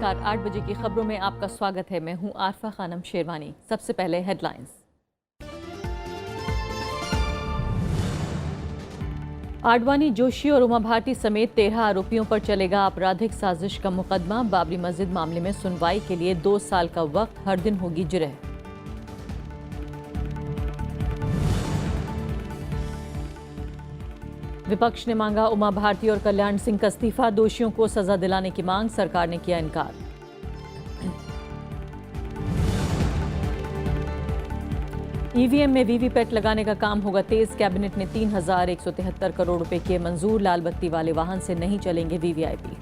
नमस्कार, 8 बजे की खबरों में आपका स्वागत है। मैं हूं आरफा खानम शेरवानी। सबसे पहले हेडलाइंस। आडवाणी, जोशी और उमा भारती समेत 13 आरोपियों पर चलेगा आपराधिक साजिश का मुकदमा। बाबरी मस्जिद मामले में सुनवाई के लिए 2 साल का वक्त, हर दिन होगी जिरह। विपक्ष ने मांगा उमा भारती और कल्याण सिंह का इस्तीफा। दोषियों को सजा दिलाने की मांग, सरकार ने किया इनकार। ईवीएम में वीवीपैट लगाने का काम होगा तेज। कैबिनेट ने 3,173 करोड़ रुपए किए मंजूर। लाल बत्ती वाले वाहन से नहीं चलेंगे वीवीआईपी।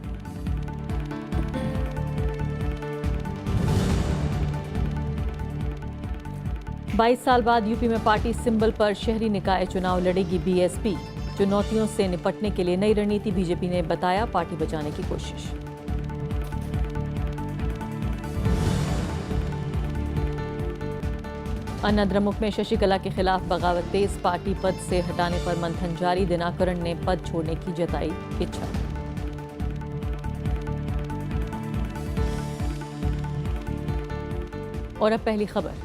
बाईस साल बाद यूपी में पार्टी सिंबल पर शहरी निकाय चुनाव लड़ेगी बीएसपी। चुनौतियों से निपटने के लिए नई रणनीति बीजेपी ने बताया, पार्टी बचाने की कोशिश। अन्नाद्रमुक में शशिकला के खिलाफ बगावत तेज। पार्टी पद से हटाने पर मंथन जारी। दिनाकरण ने पद छोड़ने की जताई इच्छा। और अब पहली खबर।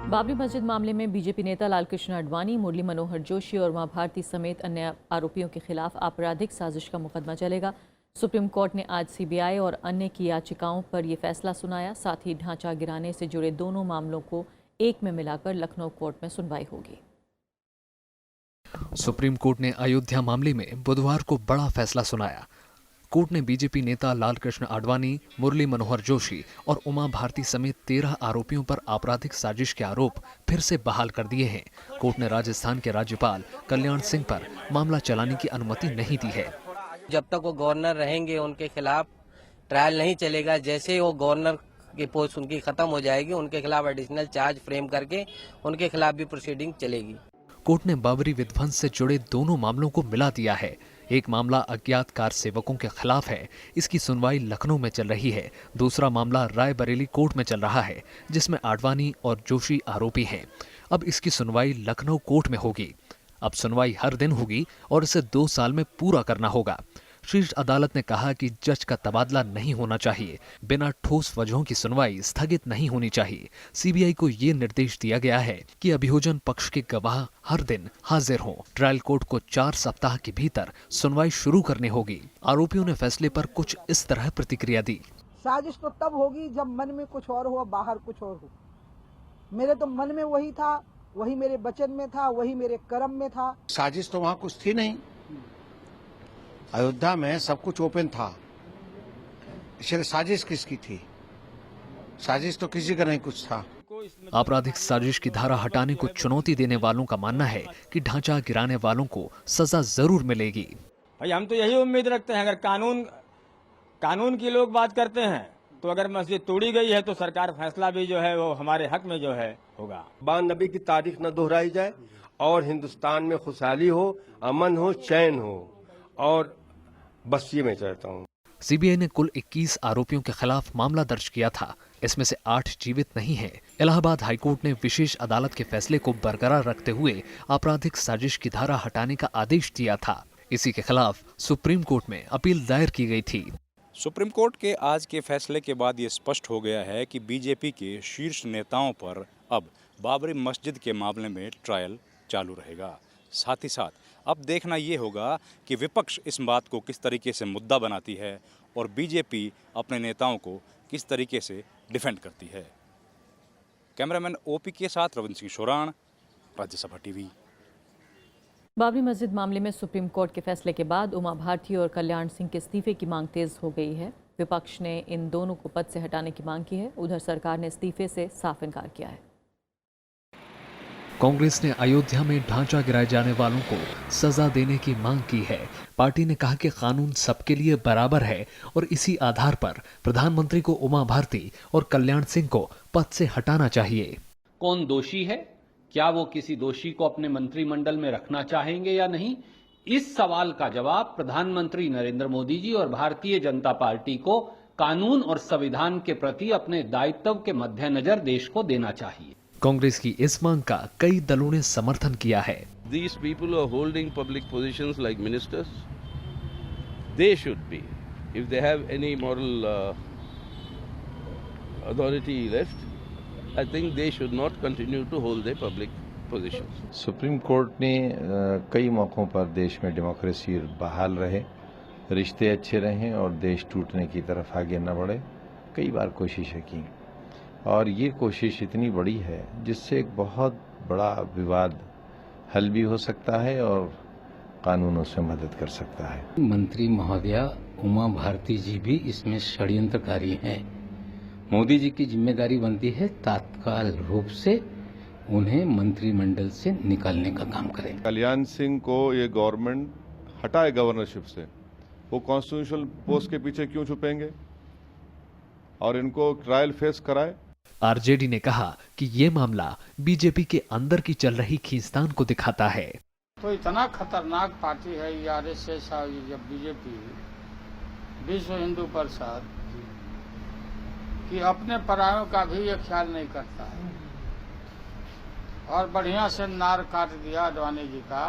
बाबरी मस्जिद मामले में बीजेपी नेता लालकृष्ण आडवाणी, मुरली मनोहर जोशी और उमा भारती समेत अन्य आरोपियों के खिलाफ आपराधिक साजिश का मुकदमा चलेगा। सुप्रीम कोर्ट ने आज सीबीआई और अन्य की याचिकाओं पर यह फैसला सुनाया। साथ ही ढांचा गिराने से जुड़े दोनों मामलों को एक में मिलाकर लखनऊ कोर्ट में सुनवाई होगी। सुप्रीम कोर्ट ने अयोध्या मामले में बुधवार को बड़ा फैसला सुनाया। कोर्ट ने बीजेपी नेता लालकृष्ण आडवाणी, मुरली मनोहर जोशी और उमा भारती समेत 13 आरोपियों पर आपराधिक साजिश के आरोप फिर से बहाल कर दिए हैं। कोर्ट ने राजस्थान के राज्यपाल कल्याण सिंह पर मामला चलाने की अनुमति नहीं दी है। जब तक वो गवर्नर रहेंगे उनके खिलाफ ट्रायल नहीं चलेगा। जैसे वो गवर्नर की पोस्ट उनकी खत्म हो जाएगी, उनके खिलाफ एडिशनल चार्ज फ्रेम करके उनके खिलाफ भी प्रोसीडिंग चलेगी। कोर्ट ने बाबरी विध्वंस से जुड़े दोनों मामलों को मिला दिया है। एक मामला अज्ञात कार सेवकों के खिलाफ है, इसकी सुनवाई लखनऊ में चल रही है। दूसरा मामला रायबरेली कोर्ट में चल रहा है, जिसमें आडवाणी और जोशी आरोपी हैं। अब इसकी सुनवाई लखनऊ कोर्ट में होगी। अब सुनवाई हर दिन होगी और इसे 2 साल में पूरा करना होगा। शीर्ष अदालत ने कहा कि जज का तबादला नहीं होना चाहिए। बिना ठोस वजहों की सुनवाई स्थगित नहीं होनी चाहिए। सीबीआई को ये निर्देश दिया गया है कि अभियोजन पक्ष के गवाह हर दिन हाजिर हों। ट्रायल कोर्ट को 4 सप्ताह के भीतर सुनवाई शुरू करनी होगी। आरोपियों ने फैसले पर कुछ इस तरह प्रतिक्रिया दी। साजिश तो तब होगी जब मन में कुछ और हो, बाहर कुछ और हो। मेरे तो मन में वही था, वही मेरे वचन में था, वही मेरे कर्म में था। साजिश तो वहाँ कुछ थी नहीं। अयोध्या में सब कुछ ओपन था, इसलिए साजिश किसकी थी? साजिश तो किसी का नहीं कुछ था। आपराधिक साजिश की धारा हटाने को चुनौती देने वालों का मानना है कि ढांचा गिराने वालों को सजा जरूर मिलेगी। भाई हम तो यही उम्मीद रखते हैं, अगर कानून की लोग बात करते हैं तो अगर मस्जिद तोड़ी गई है तो सरकार फैसला भी जो है वो हमारे हक में जो है होगा। नबी की तारीख न दोहराई जाए और हिंदुस्तान में खुशहाली हो, अमन हो, चैन हो, और बस ये मैं चाहता हूँ। सीबीआई ने कुल 21 आरोपियों के खिलाफ मामला दर्ज किया था। इसमें से 8 जीवित नहीं हैं। इलाहाबाद हाईकोर्ट ने विशेष अदालत के फैसले को बरकरार रखते हुए आपराधिक साजिश की धारा हटाने का आदेश दिया था। इसी के खिलाफ सुप्रीम कोर्ट में अपील दायर की गई थी। सुप्रीम कोर्ट के आज के फैसले के बाद ये स्पष्ट हो गया है कि बीजेपी के शीर्ष नेताओं पर अब बाबरी मस्जिद के मामले में ट्रायल चालू रहेगा। साथ ही साथ अब देखना ये होगा कि विपक्ष इस बात को किस तरीके से मुद्दा बनाती है और बीजेपी अपने नेताओं को किस तरीके से डिफेंड करती है। कैमरामैन ओपी के साथ रविंद्र सिंह शोराण, राज्यसभा टीवी। बाबरी मस्जिद मामले में सुप्रीम कोर्ट के फैसले के बाद उमा भारती और कल्याण सिंह के इस्तीफे की मांग तेज हो गई है। विपक्ष ने इन दोनों को पद से हटाने की मांग की है। उधर सरकार ने इस्तीफे से साफ इनकार किया है। कांग्रेस ने अयोध्या में ढांचा गिराए जाने वालों को सजा देने की मांग की है। पार्टी ने कहा कि कानून सबके लिए बराबर है और इसी आधार पर प्रधानमंत्री को उमा भारती और कल्याण सिंह को पद से हटाना चाहिए। कौन दोषी है, क्या वो किसी दोषी को अपने मंत्रिमंडल में रखना चाहेंगे या नहीं, इस सवाल का जवाब प्रधानमंत्री नरेंद्र मोदी जी और भारतीय जनता पार्टी को कानून और संविधान के प्रति अपने दायित्व के मद्देनजर देश को देना चाहिए। कांग्रेस की इस मांग का कई दलों ने समर्थन किया है। these people who are holding public positions like ministers, they should be, if they have any moral authority left, I think they should not continue to hold their public positions. Supreme court ने कई मौक़ों पर देश में democracy बहाल रहे, रिश्ते अच्छे रहें और देश टूटने की तरफ आगे न बढ़े, कई बार कोशिशें की और ये कोशिश इतनी बड़ी है जिससे एक बहुत बड़ा विवाद हल भी हो सकता है और कानून उसमें मदद कर सकता है। मंत्री महोदया उमा भारती जी भी इसमें षड्यंत्रकारी हैं। मोदी जी की जिम्मेदारी बनती है तत्काल रूप से उन्हें मंत्रिमंडल से निकालने का काम करें। कल्याण सिंह को ये गवर्नमेंट हटाए गवर्नरशिप से, वो कॉन्स्टिट्यूशनल पोस्ट के पीछे क्यों छुपेंगे और इनको ट्रायल फेस कराए। आरजेडी ने कहा कि ये मामला बीजेपी के अंदर की चल रही खींचतान को दिखाता है। तो इतना खतरनाक पार्टी है ये आरएसएस और ये बीजेपी, विश्व हिंदू परिषद, कि अपने परायों का भी ये ख्याल नहीं करता है और बढ़िया से नार काट दिया अडवाणी जी का।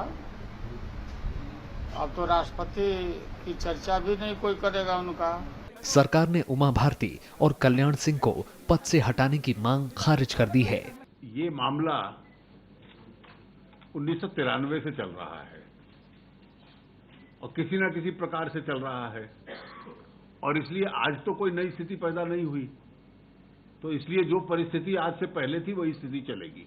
अब तो राष्ट्रपति की चर्चा भी नहीं कोई करेगा उनका। सरकार ने उमा भारती और कल्याण सिंह को पद से हटाने की मांग खारिज कर दी है। ये मामला 1993 से चल रहा है और किसी न किसी प्रकार से चल रहा है और इसलिए आज तो कोई नई स्थिति पैदा नहीं हुई, तो इसलिए जो परिस्थिति आज से पहले थी वही स्थिति चलेगी।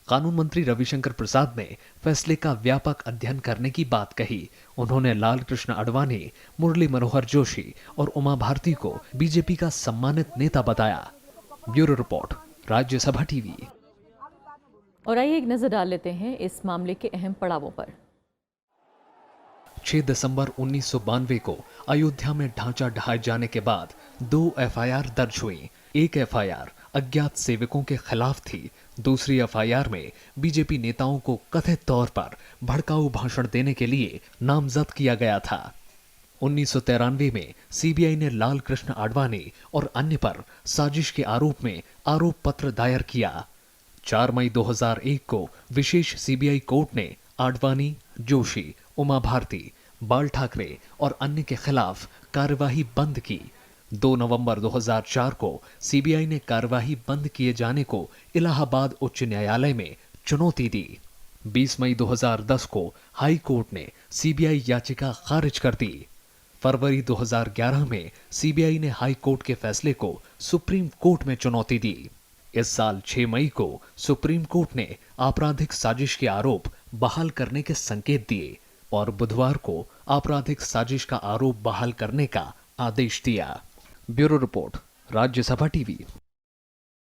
कानून मंत्री रविशंकर प्रसाद ने फैसले का व्यापक अध्ययन करने की बात कही। उन्होंने लाल कृष्ण आडवाणी, मुरली मनोहर जोशी और उमा भारती को बीजेपी का सम्मानित नेता बताया। Bureau report, Rajya Sabha TV. और आइए एक नजर डाल लेते हैं इस मामले के अहम पड़ावों पर। 6 दिसंबर 1992 को अयोध्या में ढांचा ढहाए जाने के बाद 2 एफआईआर दर्ज हुई। एक एफआईआर अज्ञात सेवकों के खिलाफ थी। दूसरी एफआईआर में बीजेपी नेताओं को कथित तौर पर भड़काऊ भाषण देने के लिए नामजद किया गया था। 1993 में सीबीआई ने लाल कृष्ण आडवाणी और अन्य पर साजिश के आरोप में आरोप पत्र दायर किया। 4 मई 2001 को विशेष सीबीआई कोर्ट ने आडवाणी, जोशी, उमा भारती, बाल ठाकरे और अन्य के खिलाफ कार्यवाही बंद की। 2 नवंबर 2004 को सीबीआई ने कार्यवाही बंद किए जाने को इलाहाबाद उच्च न्यायालय में चुनौती दी। 20 मई 2010 को हाई कोर्ट ने सीबीआई याचिका खारिज कर दी। फरवरी 2011 में सीबीआई ने हाई कोर्ट के फैसले को सुप्रीम कोर्ट में चुनौती दी। इस साल 6 मई को सुप्रीम कोर्ट ने आपराधिक साजिश के आरोप बहाल करने के संकेत दिए और बुधवार को आपराधिक साजिश का आरोप बहाल करने का आदेश दिया। Bureau report, Rajya Sabha TV.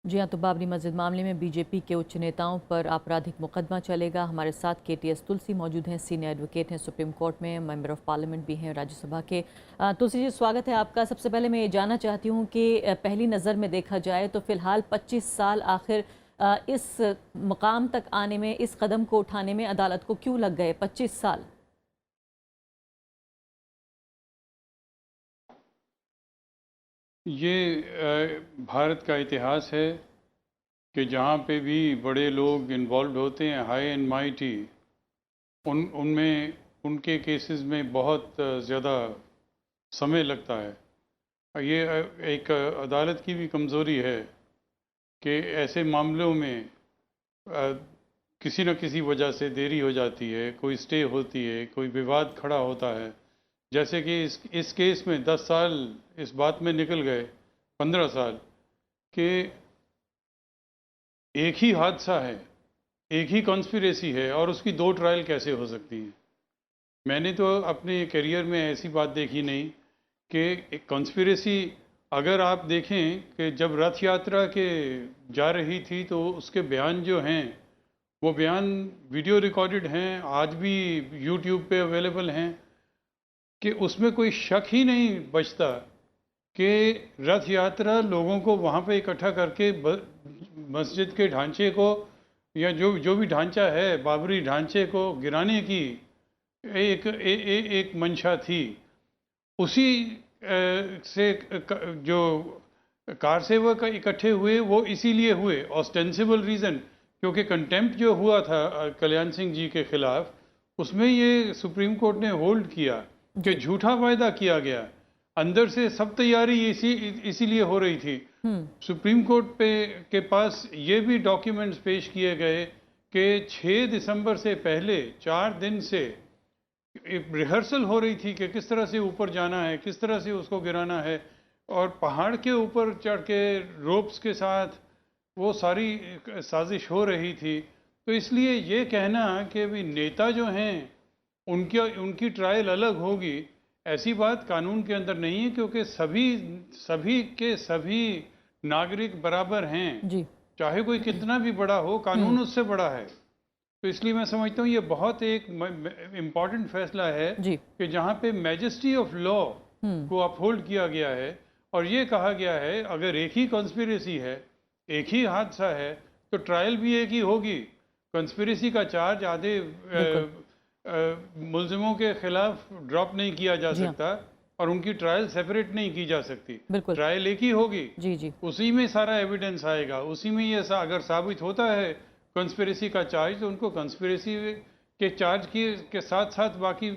जी हाँ, तो बाबरी मस्जिद मामले में बीजेपी के उच्च नेताओं पर आपराधिक मुकदमा चलेगा। हमारे साथ केटीएस तुलसी मौजूद हैं, सीनियर एडवोकेट हैं, सुप्रीम कोर्ट में मेंबर ऑफ पार्लियामेंट भी हैं राज्यसभा के। तुलसी जी, स्वागत है आपका। सबसे पहले मैं ये जानना चाहती हूँ कि पहली नज़र में देखा जाए तो फिलहाल 25 साल आखिर इस मुकाम तक आने में, इस कदम को उठाने में अदालत को क्यों लग गए 25 साल? ये भारत का इतिहास है कि जहाँ पे भी बड़े लोग इन्वॉल्व होते हैं, हाई एंड माइटी, उनमें उनके केसेस में बहुत ज़्यादा समय लगता है। ये एक अदालत की भी कमज़ोरी है कि ऐसे मामलों में किसी न किसी वजह से देरी हो जाती है, कोई स्टे होती है, कोई विवाद खड़ा होता है। जैसे कि इस केस में 10 साल इस बात में निकल गए, 15 साल, कि एक ही हादसा है, एक ही कॉन्स्पिरेसी है और उसकी 2 ट्रायल कैसे हो सकती हैं। मैंने तो अपने करियर में ऐसी बात देखी नहीं कि एक कॉन्स्पिरेसी, अगर आप देखें कि जब रथ यात्रा के जा रही थी तो उसके बयान जो हैं वो बयान वीडियो रिकॉर्डेड हैं, आज भी यूट्यूब पे अवेलेबल हैं, कि उसमें कोई शक ही नहीं बचता कि रथ यात्रा लोगों को वहाँ पे इकट्ठा करके मस्जिद के ढांचे को या जो भी ढांचा है, बाबरी ढांचे को गिराने की एक मंशा थी। उसी से जो कारसेवक इकट्ठे हुए वो इसीलिए हुए, ऑस्टेंसिबल रीज़न क्योंकि कंटेम्प्ट जो हुआ था कल्याण सिंह जी के खिलाफ, उसमें ये सुप्रीम कोर्ट ने होल्ड किया कि झूठा वायदा किया गया, अंदर से सब तैयारी इसीलिए हो रही थी। सुप्रीम कोर्ट के पास ये भी डॉक्यूमेंट्स पेश किए गए कि 6 दिसंबर से पहले 4 दिन से रिहर्सल हो रही थी कि किस तरह से ऊपर जाना है, किस तरह से उसको गिराना है, और पहाड़ के ऊपर चढ़ के रोप्स के साथ वो सारी साजिश हो रही थी। तो इसलिए ये कहना कि भी नेता जो हैं उनकी ट्रायल अलग होगी, ऐसी बात कानून के अंदर नहीं है, क्योंकि सभी नागरिक बराबर हैं जी। चाहे कोई कितना भी बड़ा हो, कानून उससे बड़ा है। तो इसलिए मैं समझता हूँ ये बहुत एक इम्पॉर्टेंट फैसला है कि जहाँ पे मैजेस्टी ऑफ लॉ को अपहोल्ड किया गया है और ये कहा गया है अगर एक ही कॉन्स्पिरेसी है, एक ही हादसा है, तो ट्रायल भी एक ही होगी। कॉन्स्पिरेसी का चार्ज आधे मुल्जिमों के खिलाफ ड्रॉप नहीं किया जा सकता और उनकी ट्रायल सेपरेट नहीं की जा सकती। ट्रायल एक ही होगी जी। उसी में सारा एविडेंस आएगा, उसी में ये अगर साबित होता है कॉन्स्पिरेसी का चार्ज, तो उनको कॉन्स्पिरेसी के चार्ज के साथ साथ बाकी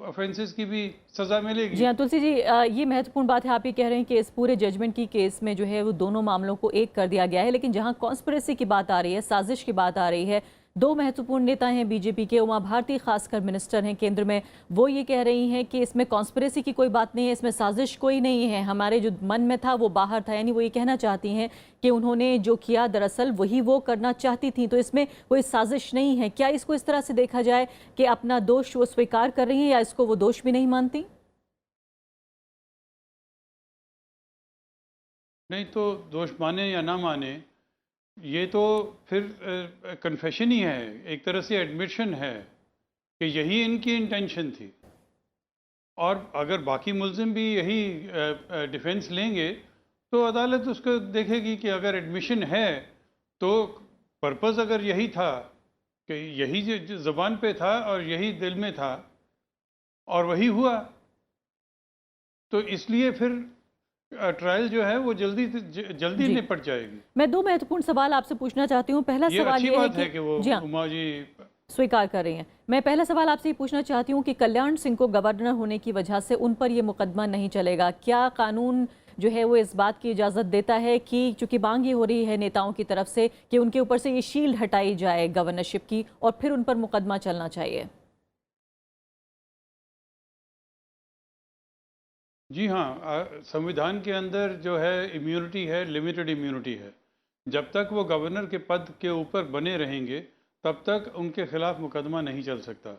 ऑफेंसेस की भी सजा मिलेगी। जी हाँ तुलसी जी, ये महत्वपूर्ण बात है। आप ये कह रहे हैं कि इस पूरे जजमेंट की केस में जो है वो दोनों मामलों को एक कर दिया गया है, लेकिन जहाँ कॉन्स्पिरेसी की बात आ रही है, साजिश की बात आ रही है, दो महत्वपूर्ण नेता हैं बीजेपी के, उमा भारती खासकर मिनिस्टर हैं केंद्र में, वो ये कह रही हैं कि इसमें कॉन्स्पिरेसी की कोई बात नहीं है, इसमें साजिश कोई नहीं है, हमारे जो मन में था वो बाहर था। यानी वो ये कहना चाहती हैं कि उन्होंने जो किया दरअसल वही वो करना चाहती थी, तो इसमें कोई साजिश नहीं है। क्या इसको इस तरह से देखा जाए कि अपना दोष वो स्वीकार कर रही हैं या इसको वो दोष भी नहीं मानती? नहीं तो दोष माने या ना माने, ये तो फिर कन्फेशन ही है, एक तरह से एडमिशन है कि यही इनकी इंटेंशन थी। और अगर बाकी मुल्जिम भी यही डिफेंस लेंगे तो अदालत उसको देखेगी कि अगर एडमिशन है तो पर्पस अगर यही था कि यही जो ज़बान पे था और यही दिल में था और वही हुआ, तो इसलिए फिर ट्रायल जो है वो जल्दी निपट जाएगी। मैं दो महत्वपूर्ण सवाल आपसे पूछना चाहती हूँ। पहला सवाल ये है कि वो उमा जी स्वीकार कर रही हैं। मैं पहला सवाल आपसे ये पूछना चाहती हूँ कि कल्याण सिंह को गवर्नर होने की वजह से उन पर ये मुकदमा नहीं चलेगा। क्या कानून जो है वो इस बात की इजाज़त देता है कि चूंकि मांग ये हो रही है नेताओं की तरफ से कि उनके ऊपर से ये शील्ड हटाई जाए गवर्नरशिप की और फिर उन पर मुकदमा चलना चाहिए? जी हाँ, संविधान के अंदर जो है इम्यूनिटी है, लिमिटेड इम्यूनिटी है। जब तक वो गवर्नर के पद के ऊपर बने रहेंगे तब तक उनके खिलाफ मुकदमा नहीं चल सकता,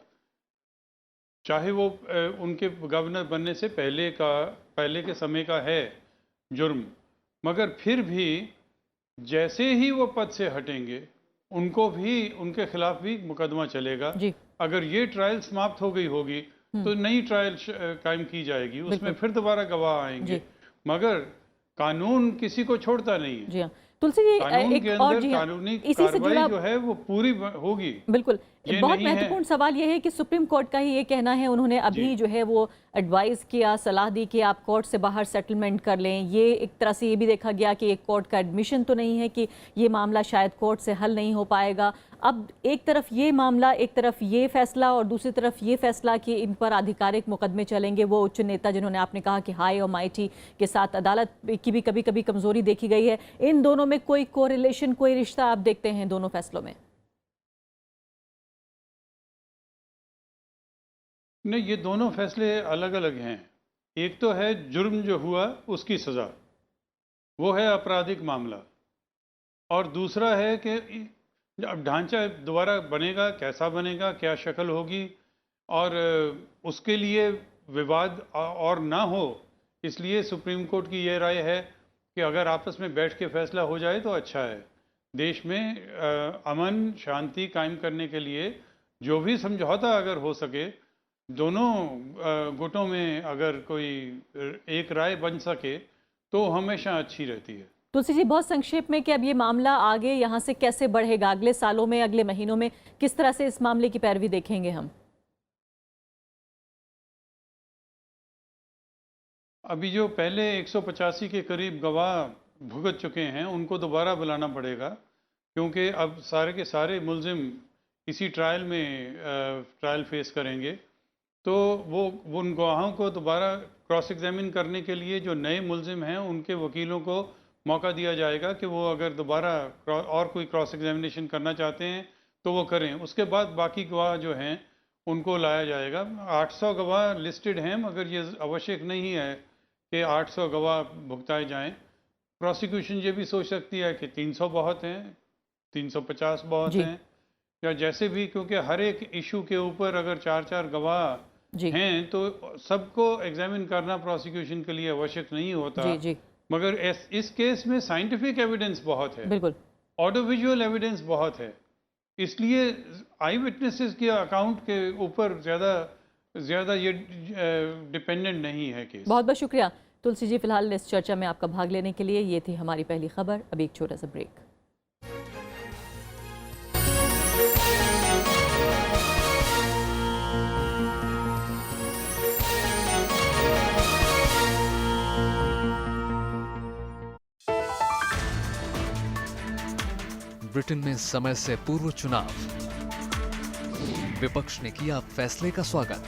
चाहे वो उनके गवर्नर बनने से पहले के समय का है जुर्म। मगर फिर भी जैसे ही वो पद से हटेंगे उनको भी उनके खिलाफ भी मुकदमा चलेगा। अगर ये ट्रायल समाप्त हो गई होगी तो नई ट्रायल कायम की जाएगी, उसमें फिर दोबारा गवाह आएंगे। मगर कानून किसी को छोड़ता नहीं है। जी हाँ तुलसी जी, कानून के अंदर कानूनी कार्रवाई जो है वो पूरी होगी। बिल्कुल, बहुत महत्वपूर्ण सवाल ये है कि सुप्रीम कोर्ट का ही ये कहना है, उन्होंने अभी जो है वो एडवाइस किया, सलाह दी कि आप कोर्ट से बाहर सेटलमेंट कर लें। ये एक तरह से ये भी देखा गया कि एक कोर्ट का एडमिशन तो नहीं है कि ये मामला शायद कोर्ट से हल नहीं हो पाएगा। अब एक तरफ ये मामला, एक तरफ ये फैसला और दूसरी तरफ ये फैसला कि इन पर आधिकारिक मुकदमे चलेंगे। वो उच्च नेता जिन्होंने आपने कहा कि हाई और माइटी के साथ अदालत की भी कभी कभी कमजोरी देखी गई है। इन दोनों में कोई कोरिलेशन, कोई रिश्ता आप देखते हैं दोनों फैसलों में? नहीं, ये दोनों फैसले अलग अलग हैं। एक तो है जुर्म जो हुआ उसकी सज़ा, वो है आपराधिक मामला, और दूसरा है कि अब ढांचा दोबारा बनेगा, कैसा बनेगा, क्या शक्ल होगी, और उसके लिए विवाद और ना हो, इसलिए सुप्रीम कोर्ट की ये राय है कि अगर आपस में बैठ के फैसला हो जाए तो अच्छा है। देश में अमन शांति कायम करने के लिए जो भी समझौता अगर हो सके, दोनों गुटों में अगर कोई एक राय बन सके तो हमेशा अच्छी रहती है। तुलसी जी, बहुत संक्षेप में कि अब ये मामला आगे यहाँ से कैसे बढ़ेगा, अगले सालों में, अगले महीनों में किस तरह से इस मामले की पैरवी देखेंगे हम? अभी जो पहले 185 के करीब गवाह भुगत चुके हैं उनको दोबारा बुलाना पड़ेगा, क्योंकि अब सारे के सारे मुलजिम इसी ट्रायल में ट्रायल फेस करेंगे, तो वो उन गवाहों को दोबारा क्रॉस एग्जामिन करने के लिए जो नए मुलजिम हैं उनके वकीलों को मौका दिया जाएगा कि वो अगर दोबारा और कोई क्रॉस एग्जामिनेशन करना चाहते हैं तो वो करें। उसके बाद बाकी गवाह जो हैं उनको लाया जाएगा। 800 गवाह लिस्टेड हैं, मगर ये आवश्यक नहीं है कि 800 गवाह भुगताए जाएं। प्रोसिक्यूशन ये भी सोच सकती है कि 300 बहुत हैं, 350 बहुत हैं, या जैसे भी, क्योंकि हर एक इशू के ऊपर अगर 4-4 गवाह हैं तो सबको एग्जामिन करना प्रोसिक्यूशन के लिए आवश्यक नहीं होता। मगर इस केस में साइंटिफिक एविडेंस बहुत है, बिल्कुल ऑडियो विजुअल एविडेंस बहुत है, इसलिए आई विटनेसेस के अकाउंट के ऊपर ज़्यादा ये डिपेंडेंट नहीं है केस। बहुत बहुत शुक्रिया तुलसी जी, फिलहाल इस चर्चा में आपका भाग लेने के लिए। ये थी हमारी पहली खबर। अब एक छोटा सा ब्रेक। ब्रिटेन में समय से पूर्व चुनाव, विपक्ष ने किया फैसले का स्वागत।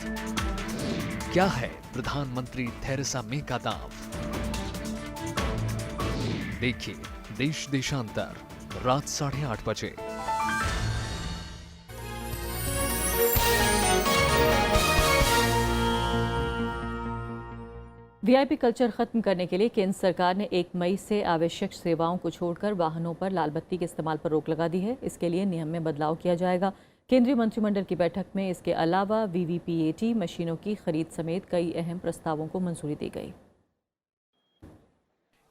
क्या है प्रधानमंत्री थेरेसा मे का दांव? देखिए देश देशांतर रात 8:30 बजे। वीआईपी कल्चर खत्म करने के लिए केंद्र सरकार ने 1 मई से आवश्यक सेवाओं को छोड़कर वाहनों पर लाल बत्ती के इस्तेमाल पर रोक लगा दी है। इसके लिए नियम में बदलाव किया जाएगा। केंद्रीय मंत्रिमंडल की बैठक में इसके अलावा वीवीपीएटी मशीनों की खरीद समेत कई अहम प्रस्तावों को मंजूरी दी गई।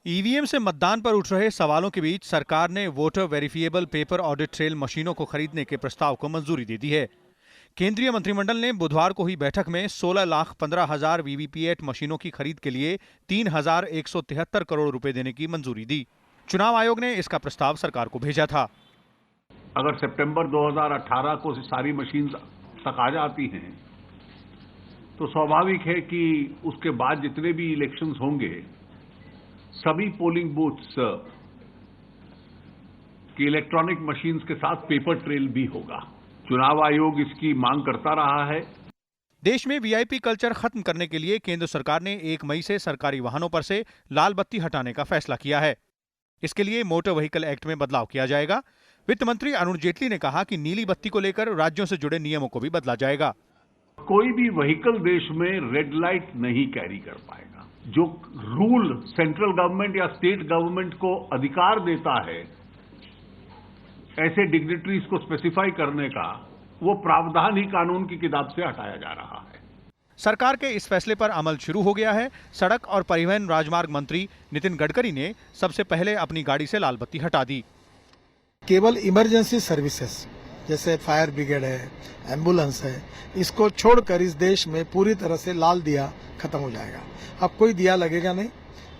ईवीएम से मतदान पर उठ रहे सवालों के बीच सरकार ने voter verifiable paper audit trail मशीनों को खरीदने के प्रस्ताव को मंजूरी दे दी है। केंद्रीय मंत्रिमंडल ने बुधवार को हुई बैठक में 16,15,000 वीवीपीएटी मशीनों की खरीद के लिए 3,173 करोड़ रुपए देने की मंजूरी दी। चुनाव आयोग ने इसका प्रस्ताव सरकार को भेजा था। अगर सितंबर 2018 को सारी मशीन तक आ जाती हैं तो स्वाभाविक है कि उसके बाद जितने भी इलेक्शंस होंगे सभी पोलिंग बूथ्स की इलेक्ट्रॉनिक मशीन्स के साथ पेपर ट्रेल भी होगा। चुनाव आयोग इसकी मांग करता रहा है। देश में वीआईपी कल्चर खत्म करने के लिए केंद्र सरकार ने 1 मई से सरकारी वाहनों पर से लाल बत्ती हटाने का फैसला किया है। इसके लिए मोटर व्हीकल एक्ट में बदलाव किया जाएगा। वित्त मंत्री अरुण जेटली ने कहा कि नीली बत्ती को लेकर राज्यों से जुड़े नियमों को भी बदला जाएगा। कोई भी व्हीकल देश में रेड लाइट नहीं कैरी कर पाएगा। जो रूल सेंट्रल गवर्नमेंट या स्टेट गवर्नमेंट को अधिकार देता है ऐसे डिग्निटरीज को स्पेसिफाई करने का, वो प्रावधान ही कानून की किताब से हटाया जा रहा है। सरकार के इस फैसले पर अमल शुरू हो गया है। सड़क और परिवहन राजमार्ग मंत्री नितिन गडकरी ने सबसे पहले अपनी गाड़ी से लाल बत्ती हटा दी। केवल इमरजेंसी सर्विसेज जैसे फायर ब्रिगेड है, एम्बुलेंस है, इसको छोड़कर इस देश में पूरी तरह से लाल दिया खत्म हो जाएगा। अब कोई दिया लगेगा नहीं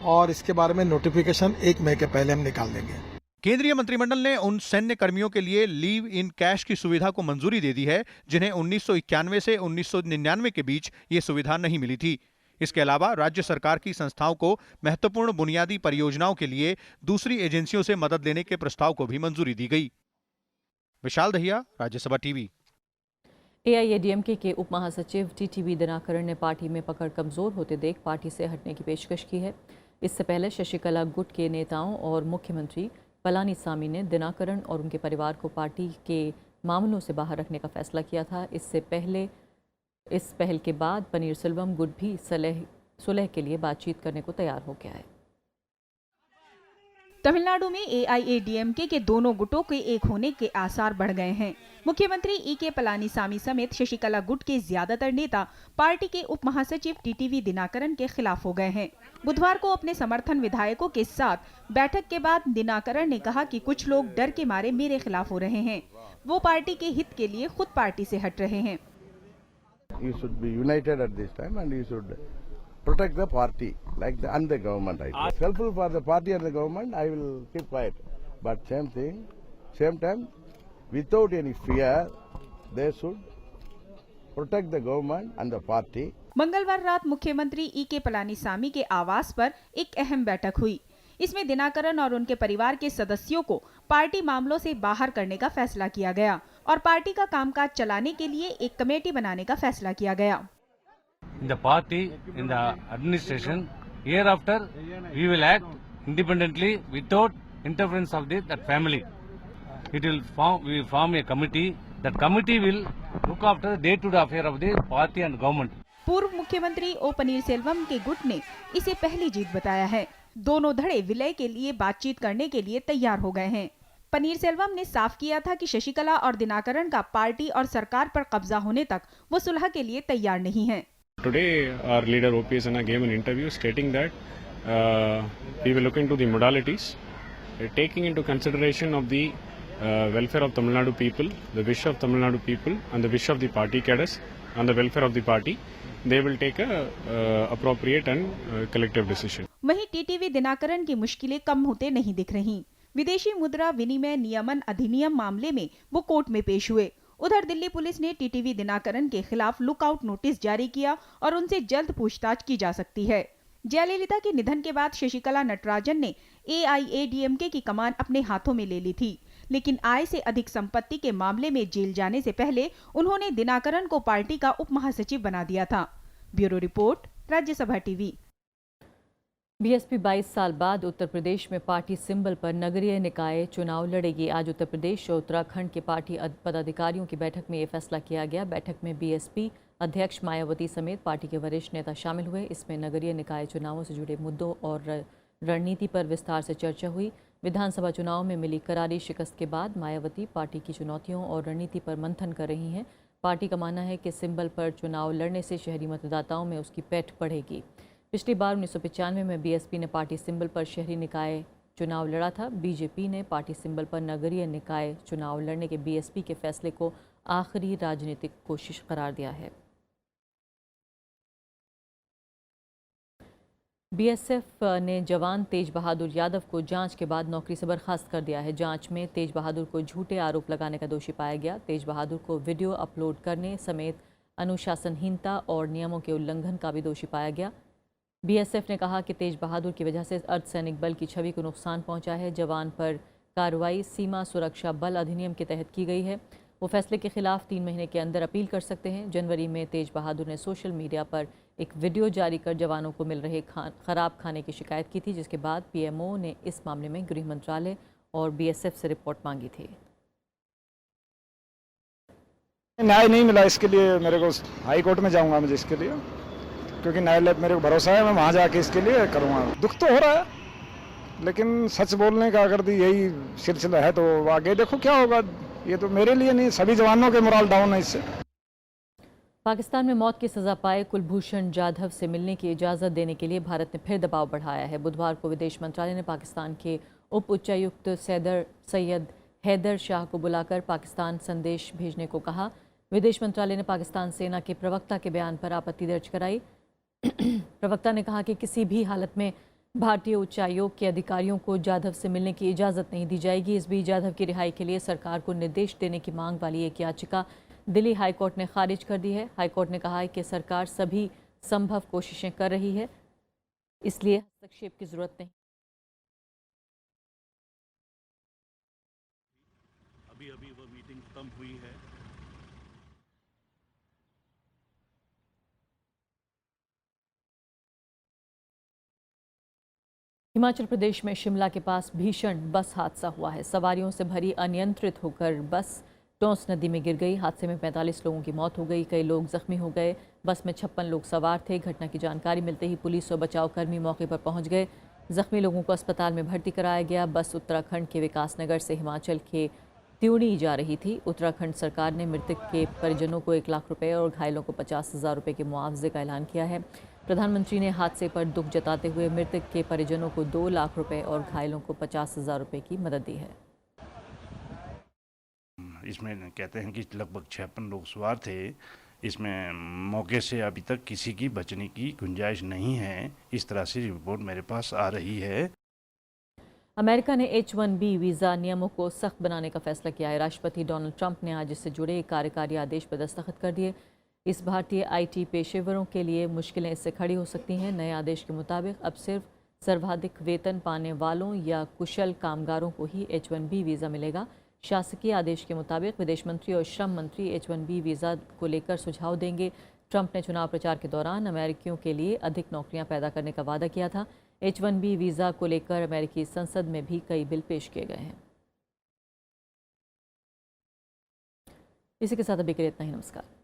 और इसके बारे में नोटिफिकेशन 1 मई के पहले हम निकाल देंगे। केंद्रीय मंत्रिमंडल ने उन सैन्य कर्मियों के लिए लीव इन कैश की सुविधा को मंजूरी दे दी है जिन्हें 1991 से 1999 के बीच ये सुविधा नहीं मिली थी। इसके अलावा राज्य सरकार की संस्थाओं को महत्वपूर्ण बुनियादी परियोजनाओं के लिए दूसरी एजेंसियों से मदद लेने के प्रस्ताव को भी मंजूरी दी गई। विशाल दहिया, राज्यसभा टीवी। एआईएडीएमके के उप महासचिव टीटीवी दिनाकरण ने पार्टी में पकड़ कमजोर होते देख पार्टी से हटने की पेशकश की है। इससे पहले शशिकला गुट के नेताओं और मुख्यमंत्री पलानीसामी ने दिनाकरण और उनके परिवार को पार्टी के मामलों से बाहर रखने का फैसला किया था। इस पहल के बाद पनीरसेल्वम गुट भी सुलह के लिए बातचीत करने को तैयार हो गया है। तमिलनाडु में एआईएडीएमके के दोनों गुटों के एक होने के आसार बढ़ गए हैं। मुख्यमंत्री ईके पलानीसामी समेत शशिकला गुट के ज्यादातर नेता पार्टी के उप महासचिव टीटीवी दिनाकरण के खिलाफ हो गए हैं। बुधवार को अपने समर्थन विधायकों के साथ बैठक के बाद दिनाकरण ने कहा कि कुछ लोग डर के मारे मेरे खिलाफ हो रहे हैं। वो पार्टी के हित के लिए खुद पार्टी से हट रहे हैं। You should be united at this time and you should protect the party like and the government. It's helpful for the party and the government. I will keep quiet. But same time, without any fear, they should protect the government and the party. मंगलवार रात मुख्यमंत्री ईके पलानीसामी के आवास पर एक अहम बैठक हुई। इसमें दिनाकरन और उनके परिवार के सदस्यों को पार्टी मामलों से बाहर करने का फैसला किया गया और पार्टी का कामकाज चलाने के लिए एक कमेटी बनाने का फैसला किया गया। In the party, in the administration, hereafter we will act independently without interference of that family. We will form a committee. That committee will look after the day-to-day affair of the party and government. पूर्व मुख्यमंत्री ओ पनीरसेल्वम के गुट ने इसे पहली जीत बताया है। दोनों धड़े विलय के लिए बातचीत करने के लिए तैयार हो गए हैं। पनीरसेल्वम ने साफ किया था कि शशिकला और दिनाकरन का पार्टी और सरकार पर कब्जा होने तक वो सुलह के लिए तैयार नहीं हैं। Today, our leader OPS Anna gave an interview stating that we will look into the modalities, taking into consideration of the welfare of Tamil Nadu people, the wish of Tamil Nadu people, and the wish of the party cadres, and the welfare of the party. They will take a appropriate and collective decision. वहीं TTV Dinakaran की मुश्किलें कम होते नहीं दिख रहीं। विदेशी मुद्रा विनिमय नियमन अधिनियम मामले में वो कोर्ट में पेश हुए। उधर दिल्ली पुलिस ने टीटीवी दिनाकरन के खिलाफ लुकआउट नोटिस जारी किया और उनसे जल्द पूछताछ की जा सकती है। जयललिता के निधन के बाद शशिकला नटराजन ने AIADMK की कमान अपने हाथों में ले ली थी, लेकिन आय से अधिक संपत्ति के मामले में जेल जाने से पहले उन्होंने दिनाकरन को पार्टी का उप महासचिव बना दिया था। Bureau report, Rajya Sabha TV. BSP 22 साल बाद उत्तर प्रदेश में पार्टी सिंबल पर नगरीय निकाय चुनाव लड़ेगी। आज उत्तर प्रदेश और उत्तराखंड के पार्टी पदाधिकारियों की बैठक में ये फैसला किया गया। बैठक में बीएसपी अध्यक्ष मायावती समेत पार्टी के वरिष्ठ नेता शामिल हुए। इसमें नगरीय निकाय चुनावों से जुड़े मुद्दों और रणनीति पर विस्तार से चर्चा हुई। विधानसभा चुनाव में मिली करारी शिकस्त के बाद मायावती पार्टी की चुनौतियों और रणनीति पर मंथन कर रही हैं। पार्टी का मानना है कि सिंबल पर चुनाव लड़ने से शहरी मतदाताओं में उसकी पैठ बढ़ेगी। पिछली बार 1995 में बीएसपी ने पार्टी सिंबल पर शहरी निकाय चुनाव लड़ा था। बीजेपी ने पार्टी सिंबल पर नगरीय निकाय चुनाव लड़ने के बीएसपी के फैसले को आखिरी राजनीतिक कोशिश करार दिया है। बीएसएफ ने जवान तेज बहादुर यादव को जांच के बाद नौकरी से बर्खास्त कर दिया है। जांच में तेज बहादुर को झूठे आरोप लगाने का दोषी पाया गया। तेज बहादुर को वीडियो अपलोड करने समेत अनुशासनहीनता और नियमों के उल्लंघन का भी दोषी पाया गया। बीएसएफ ने कहा कि तेज बहादुर की वजह से अर्धसैनिक बल की छवि को नुकसान पहुंचा है। जवान पर कार्रवाई सीमा सुरक्षा बल अधिनियम के तहत की गई है। वो फैसले के खिलाफ 3 महीने के अंदर अपील कर सकते हैं। जनवरी में तेज बहादुर ने सोशल मीडिया पर एक वीडियो जारी कर जवानों को मिल रहे खराब खाने की शिकायत की थी, जिसके बाद पीएमओ ने इस मामले में गृह मंत्रालय और बीएसएफ से रिपोर्ट मांगी थी। न्याय नहीं मिला, इसके लिए मेरे को हाई कोर्ट में जाऊंगा मुझे इसके लिए, क्योंकि न्यायालय मेरे को भरोसा है, मैं वहाँ जाके इसके लिए करूँगा। दुख तो हो रहा है, लेकिन सच बोलने का अगर यही सिलसिला है तो आगे देखो क्या होगा। ये तो मेरे लिए नहीं, सभी जवानों के मोरल डाउन है इससे। पाकिस्तान में मौत की सज़ा पाए कुलभूषण जाधव से मिलने की इजाज़त देने के लिए भारत ने फिर दबाव बढ़ाया है। बुधवार को विदेश मंत्रालय ने पाकिस्तान के उप उच्चायुक्त सैयद हैदर शाह को बुलाकर पाकिस्तान संदेश भेजने को कहा। विदेश मंत्रालय ने पाकिस्तान सेना के प्रवक्ता के बयान पर आपत्ति दर्ज कराई। प्रवक्ता ने कहा कि किसी भी हालत में भारतीय उच्चायोग के अधिकारियों को जाधव से मिलने की इजाज़त नहीं दी जाएगी। इस बीच जाधव की रिहाई के लिए सरकार को निर्देश देने की मांग वाली एक याचिका दिल्ली हाईकोर्ट ने खारिज कर दी है। हाईकोर्ट ने कहा है कि सरकार सभी संभव कोशिशें कर रही है, इसलिए हस्तक्षेप की जरूरत नहीं। अभी वो मीटिंग खत्म हुई है। हिमाचल प्रदेश में शिमला के पास भीषण बस हादसा हुआ है। सवारियों से भरी अनियंत्रित होकर बस टोंस नदी में गिर गई। हादसे में 45 लोगों की मौत हो गई, कई लोग जख्मी हो गए। बस में 56 लोग सवार थे। घटना की जानकारी मिलते ही पुलिस और बचाव कर्मी मौके पर पहुंच गए। जख्मी लोगों को अस्पताल में भर्ती कराया गया। बस उत्तराखंड के विकासनगर से हिमाचल के त्यूणी जा रही थी। उत्तराखंड सरकार ने मृतक के परिजनों को 1 लाख रुपये और घायलों को 50,000 रुपये के मुआवजे का ऐलान किया है। प्रधानमंत्री ने हादसे पर दुख जताते हुए मृतक के परिजनों को 2 लाख रुपये और घायलों को 50,000 रुपये की मदद दी है। इसमें कहते हैं कि लगभग 56 लोग सवार थे। इसमें मौके से अभी तक किसी की बचने की गुंजाइश नहीं है, इस तरह से रिपोर्ट मेरे पास आ रही है। अमेरिका ने H-1B वीज़ा नियमों को सख्त बनाने का फैसला किया है। राष्ट्रपति डोनाल्ड ट्रंप ने आज इससे जुड़े एक कार्यकारी आदेश पर दस्तखत कर दिए। इस भारतीय IT पेशेवरों के लिए मुश्किलें इससे खड़ी हो सकती हैं। नए आदेश के मुताबिक अब सिर्फ सर्वाधिक वेतन पाने वालों या कुशल कामगारों को ही H-1B वीज़ा मिलेगा। शासकीय आदेश के मुताबिक विदेश मंत्री और श्रम मंत्री H-1B वीज़ा को लेकर सुझाव देंगे। ट्रंप ने चुनाव प्रचार के दौरान अमेरिकियों के लिए अधिक नौकरियां पैदा करने का वादा किया था। H-1B वीज़ा को लेकर अमेरिकी संसद में भी कई बिल पेश किए गए हैं। इसी के साथ अभी के लिए इतना ही। नमस्कार।